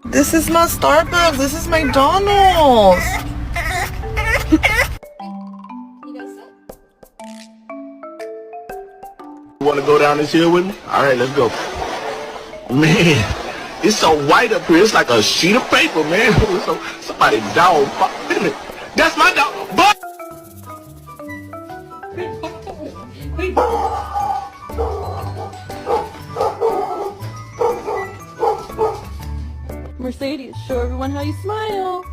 This is my Starbucks. This is McDonald's. You want to go down this hill with me? All right, let's go. Man, it's so white up here. It's like a sheet of paper, man. So somebody's dog. That's my dog. But Mercedes, show everyone how you smile.